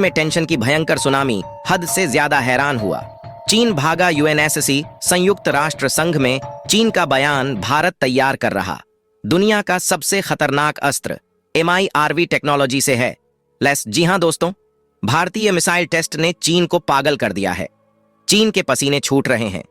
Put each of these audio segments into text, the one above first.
में टेंशन की भयंकर सुनामी हद से ज्यादा हैरान हुआ। चीन भागा यूएनएससी संयुक्त राष्ट्र संघ में चीन का बयान भारत तैयार कर रहा। दुनिया का सबसे खतरनाक अस्त्र MIRV टेक्नोलॉजी से है लेस। जी हां दोस्तों, भारतीय मिसाइल टेस्ट ने चीन को पागल कर दिया है। चीन के पसीने छूट रहे हैं।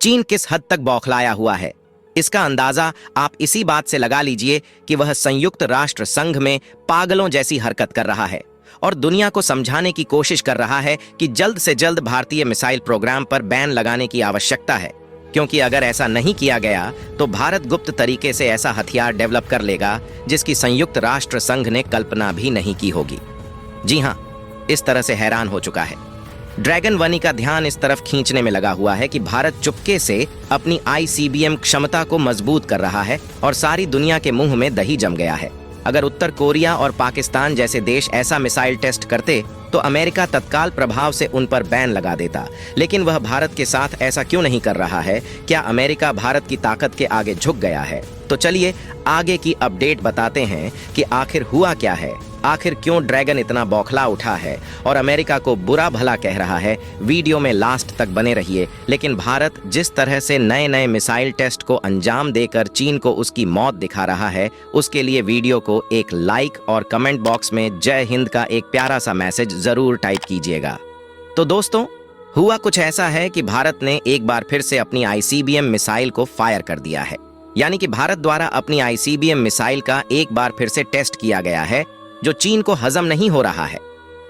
चीन किस हद तक बौखलाया हुआ है, इसका अंदाजा आप इसी बात से लगा लीजिए कि वह संयुक्त राष्ट्र संघ में पागलों जैसी हरकत कर रहा है और दुनिया को समझाने की कोशिश कर रहा है कि जल्द से जल्द भारतीय मिसाइल प्रोग्राम पर बैन लगाने की आवश्यकता है, क्योंकि अगर ऐसा नहीं किया गया तो भारत गुप्त तरीके से ऐसा हथियार डेवलप कर लेगा जिसकी संयुक्त राष्ट्र संघ ने कल्पना भी नहीं की होगी। जी हां, इस तरह से हैरान हो चुका है। ड्रैगन वनी का ध्यान इस तरफ खींचने में लगा हुआ है कि भारत चुपके से अपनी ICBM क्षमता को मजबूत कर रहा है और सारी दुनिया के मुंह में दही जम गया है। अगर उत्तर कोरिया और पाकिस्तान जैसे देश ऐसा मिसाइल टेस्ट करते तो अमेरिका तत्काल प्रभाव से उन पर बैन लगा देता, लेकिन वह भारत के साथ ऐसा क्यों नहीं कर रहा है? क्या अमेरिका भारत की ताकत के आगे झुक गया है? तो चलिए आगे की अपडेट बताते हैं कि आखिर हुआ क्या है, आखिर क्यों ड्रैगन इतना बौखला उठा है और अमेरिका को बुरा भला कह रहा है। वीडियो में लास्ट तक बने रहिए। लेकिन भारत जिस तरह से नए नए मिसाइल टेस्ट को अंजाम देकर चीन को उसकी मौत दिखा रहा है, उसके लिए वीडियो को एक लाइक और कमेंट बॉक्स में जय हिंद का एक प्यारा सा मैसेज जरूर टाइप कीजिएगा। तो दोस्तों, हुआ कुछ ऐसा है कि भारत ने एक बार फिर से अपनी ICBM मिसाइल को फायर कर दिया है। यानी कि भारत द्वारा अपनी ICBM मिसाइल का एक बार फिर से टेस्ट किया गया है, जो चीन को हजम नहीं हो रहा है।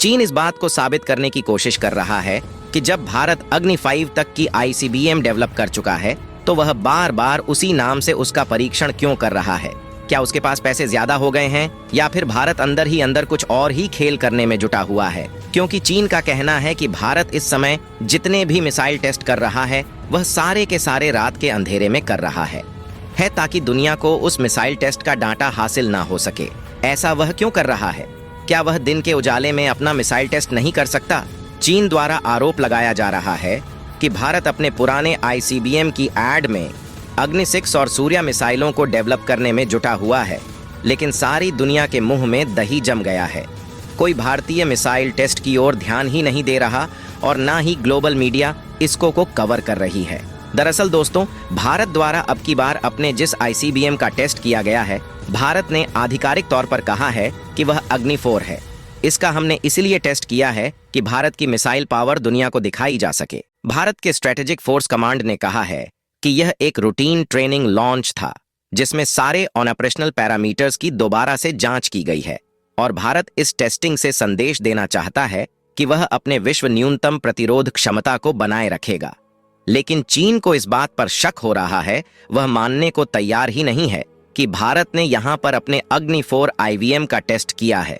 चीन इस बात को साबित करने की कोशिश कर रहा है कि जब भारत अग्नि 5 तक की ICBM डेवलप कर चुका है तो वह बार बार उसी नाम से उसका परीक्षण क्यों कर रहा है। क्या उसके पास पैसे ज्यादा हो गए हैं या फिर भारत अंदर ही अंदर कुछ और ही खेल करने में जुटा हुआ है? क्योंकि चीन का कहना है कि भारत इस समय जितने भी मिसाइल टेस्ट कर रहा है वह सारे के सारे रात के अंधेरे में कर रहा है ताकि दुनिया को उस मिसाइल टेस्ट का डाटा हासिल ना हो सके। ऐसा वह क्यों कर रहा है? क्या वह दिन के उजाले में अपना मिसाइल टेस्ट नहीं कर सकता? चीन द्वारा आरोप लगाया जा रहा है कि भारत अपने पुराने ICBM की ऐड में अग्नि 6 और सूर्या मिसाइलों को डेवलप करने में जुटा हुआ है, लेकिन सारी दुनिया के मुंह में दही जम गया है। कोई भारतीय मिसाइल टेस्ट की ओर ध्यान ही नहीं दे रहा और ना ही ग्लोबल मीडिया इसको कवर कर रही है। दरअसल दोस्तों, भारत द्वारा अब की बार अपने जिस ICBM का टेस्ट किया गया है, भारत ने आधिकारिक तौर पर कहा है कि वह अग्नि 4 है। इसका हमने इसलिए टेस्ट किया है कि भारत की मिसाइल पावर दुनिया को दिखाई जा सके। भारत के स्ट्रेटेजिक फोर्स कमांड ने कहा है कि यह एक रूटीन ट्रेनिंग लॉन्च था जिसमें सारे ऑपरेशनल पैरामीटर्स की दोबारा से जांच की गई है और भारत इस टेस्टिंग से संदेश देना चाहता है कि वह अपने विश्व न्यूनतम प्रतिरोध क्षमता को बनाए रखेगा। लेकिन चीन को इस बात पर शक हो रहा है, वह मानने को तैयार ही नहीं है कि भारत ने यहां पर अपने अग्नि 4 IBM का टेस्ट किया है।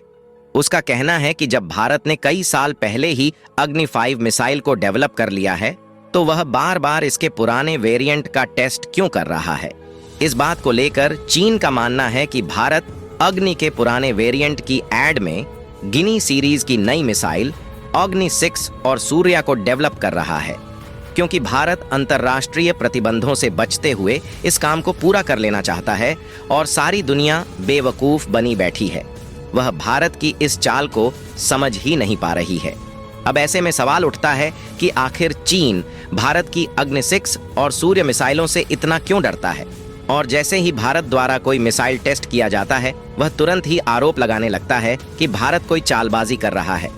उसका कहना है कि जब भारत ने कई साल पहले ही अग्नि 5 मिसाइल को डेवलप कर लिया है तो वह बार बार इसके पुराने वेरिएंट का टेस्ट क्यों कर रहा है। इस बात को लेकर चीन का मानना है कि भारत अग्नि के पुराने वेरिएंट की ऐड में गिनी सीरीज की नई मिसाइल अग्नि 6 और सूर्या को डेवलप कर रहा है, क्योंकि भारत अंतर्राष्ट्रीय प्रतिबंधों से बचते हुए इस काम को पूरा कर लेना चाहता है और सारी दुनिया बेवकूफ बनी बैठी है। वह भारत की इस चाल को समझ ही नहीं पा रही है। अब ऐसे में सवाल उठता है कि आखिर चीन भारत की अग्नि 6 और सूर्य मिसाइलों से इतना क्यों डरता है और जैसे ही भारत द्वारा कोई मिसाइल टेस्ट किया जाता है वह तुरंत ही आरोप लगाने लगता है कि भारत कोई चालबाजी कर रहा है।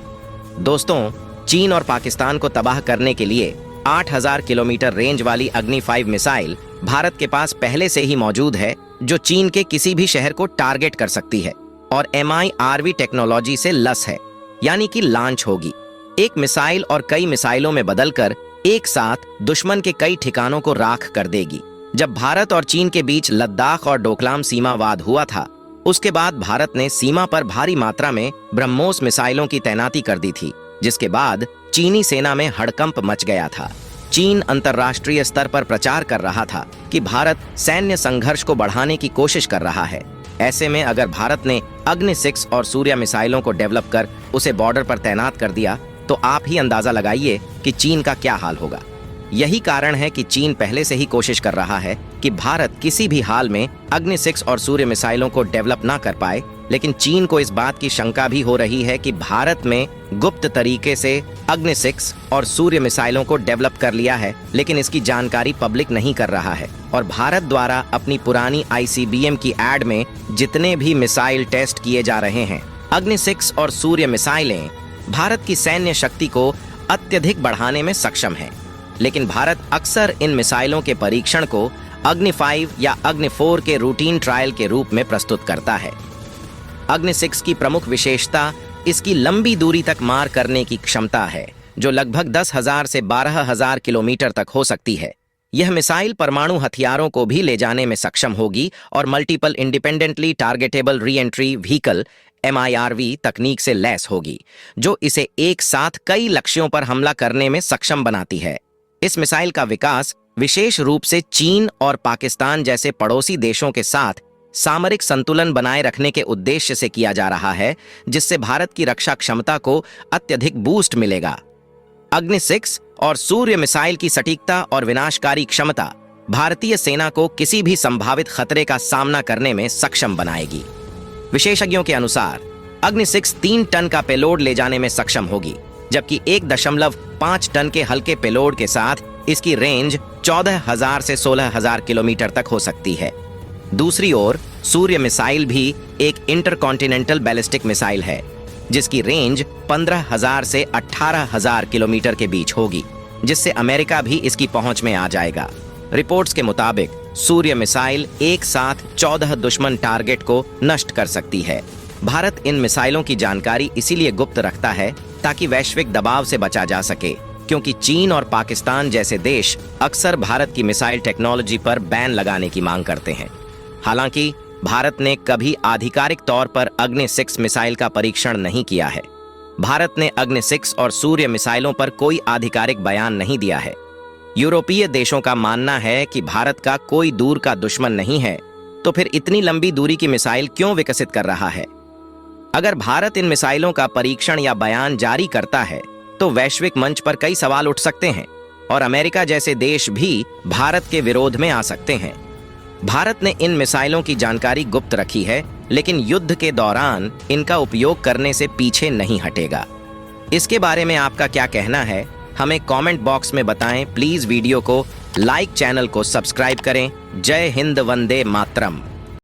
दोस्तों, चीन और पाकिस्तान को तबाह करने के लिए 8000 किलोमीटर रेंज वाली अग्नि 5 मिसाइल भारत के पास पहले से ही मौजूद है, जो चीन के किसी भी शहर को टारगेट कर सकती है और MIRV टेक्नोलॉजी से लस है, यानी कि लॉन्च होगी। एक मिसाइल और कई मिसाइलों में बदलकर एक साथ दुश्मन के कई ठिकानों को राख कर देगी। जब भारत और चीन के बीच लद्दाख और डोकलाम सीमा वाद हुआ था, उसके बाद भारत ने सीमा पर भारी मात्रा में ब्रह्मोस मिसाइलों की तैनाती कर दी थी, जिसके बाद चीनी सेना में हड़कंप मच गया था। चीन अंतर्राष्ट्रीय स्तर पर प्रचार कर रहा था कि भारत सैन्य संघर्ष को बढ़ाने की कोशिश कर रहा है। ऐसे में अगर भारत ने अग्नि 6 और सूर्या मिसाइलों को डेवलप कर उसे बॉर्डर पर तैनात कर दिया तो आप ही अंदाजा लगाइए कि चीन का क्या हाल होगा। यही कारण है कि चीन पहले से ही कोशिश कर रहा है कि भारत किसी भी हाल में अग्नि 6 और सूर्य मिसाइलों को डेवलप ना कर पाए, लेकिन चीन को इस बात की शंका भी हो रही है कि भारत में गुप्त तरीके से अग्नि 6 और सूर्य मिसाइलों को डेवलप कर लिया है, लेकिन इसकी जानकारी पब्लिक नहीं कर रहा है। और भारत द्वारा अपनी पुरानी ICBM की एड में जितने भी मिसाइल टेस्ट किए जा रहे हैं, अग्नि 6 और सूर्य मिसाइलें भारत की सैन्य शक्ति को अत्यधिक बढ़ाने में सक्षम है। लेकिन भारत अक्सर इन मिसाइलों के परीक्षण को अग्नि 5 या अग्नि 4 के रूटीन ट्रायल के रूप में प्रस्तुत करता है। अग्नि 6 की प्रमुख विशेषता इसकी लंबी दूरी तक मार करने की क्षमता है, जो लगभग 10,000 से 12,000 किलोमीटर तक हो सकती है। यह मिसाइल परमाणु हथियारों को भी ले जाने में सक्षम होगी और multiple independently targetable re entry vehicle MIRV तकनीक से लैस होगी, जो इसे एक साथ कई लक्ष्यों पर हमला करने में सक्षम बनाती है। इस मिसाइल का विकास विशेष रूप से चीन और पाकिस्तान जैसे पड़ोसी देशों के साथ सामरिक संतुलन बनाए रखने के उद्देश्य से किया जा रहा है, जिससे भारत की रक्षा क्षमता को अत्यधिक बूस्ट मिलेगा। अग्नि 6 और सूर्य मिसाइल की सटीकता और विनाशकारी क्षमता भारतीय सेना को किसी भी संभावित खतरे का सामना करने में सक्षम बनाएगी। विशेषज्ञों के अनुसार अग्नि 6 3 टन का पेलोड ले जाने में सक्षम होगी, जबकि 1.5 टन के हल्के पेलोड के साथ इसकी रेंज 14,000 से 16,000 किलोमीटर तक हो सकती है। दूसरी ओर सूर्य मिसाइल भी एक इंटरकॉन्टिनेंटल बैलिस्टिक मिसाइल है, जिसकी रेंज 15,000 से 18,000 किलोमीटर के बीच होगी, जिससे अमेरिका भी इसकी पहुंच में आ जाएगा। रिपोर्ट्स के मुताबिक सूर्य मिसाइल एक साथ 14 दुश्मन टारगेट को नष्ट कर सकती है। भारत इन मिसाइलों की जानकारी इसीलिए गुप्त रखता है ताकि वैश्विक दबाव से बचा जा सके, क्योंकि चीन और पाकिस्तान जैसे देश अक्सर भारत की मिसाइल टेक्नोलॉजी पर बैन लगाने की मांग करते हैं। हालांकि भारत ने कभी आधिकारिक तौर पर अग्नि 6 मिसाइल का परीक्षण नहीं किया है। भारत ने अग्नि 6 और सूर्य मिसाइलों पर कोई आधिकारिक बयान नहीं दिया है। यूरोपीय देशों का मानना है कि भारत का कोई दूर का दुश्मन नहीं है, तो फिर इतनी लंबी दूरी की मिसाइल क्यों विकसित कर रहा है? अगर भारत इन मिसाइलों का परीक्षण या बयान जारी करता है, तो वैश्विक मंच पर कई सवाल उठ सकते हैं और अमेरिका जैसे देश भी भारत के विरोध में आ सकते हैं। भारत ने इन मिसाइलों की जानकारी गुप्त रखी है, लेकिन युद्ध के दौरान इनका उपयोग करने से पीछे नहीं हटेगा। इसके बारे में आपका क्या कहना है, हमें कमेंट बॉक्स में बताएं। प्लीज वीडियो को लाइक, चैनल को सब्सक्राइब करें। जय हिंद, वंदे मातरम।